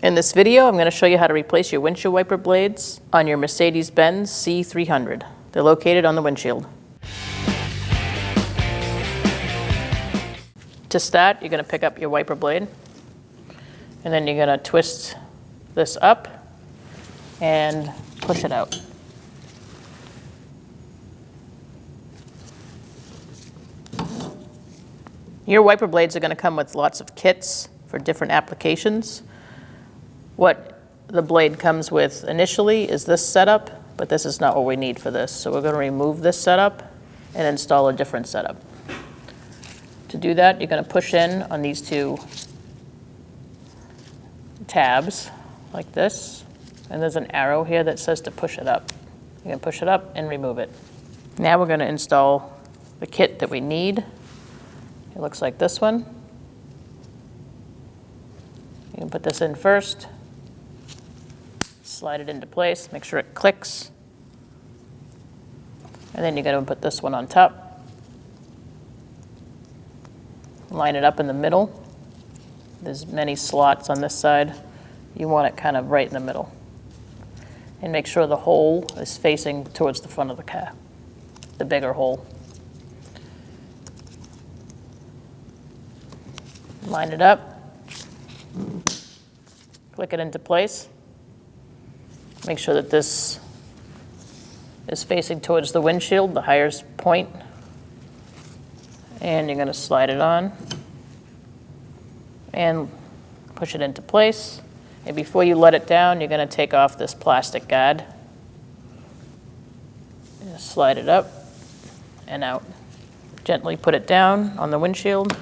In this video, I'm going to show you how to replace your windshield wiper blades on your Mercedes-Benz C300. They're located on the windshield. To start, you're going to pick up your wiper blade, and then you're going to twist this up and push it out. Your wiper blades are going to come with lots of kits for different applications. What the blade comes with initially is this setup, but this is not what we need for this. So we're going to remove this setup and install a different setup. To do that, you're going to push in on these two tabs like this, and there's an arrow here that says to push it up. You're going to push it up and remove it. Now we're going to install the kit that we need. It looks like this one. You can put this in first. Slide it into place, make sure it clicks. And then you're going to put this one on top. Line it up in the middle. There's many slots on this side. You want it kind of right in the middle. And make sure the hole is facing towards the front of the car, the bigger hole. Line it up. Click it into place. Make sure that this is facing towards the windshield, the highest point. And you're going to slide it on and push it into place. And before you let it down, you're going to take off this plastic guard. Just slide it up and out. Gently put it down on the windshield.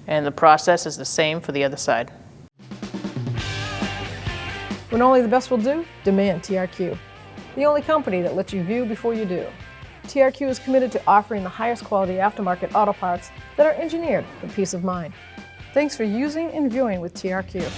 And the process is the same for the other side. When only the best will do, demand TRQ. The only company that lets you view before you do. TRQ is committed to offering the highest quality aftermarket auto parts that are engineered for peace of mind. Thanks for using and viewing with TRQ.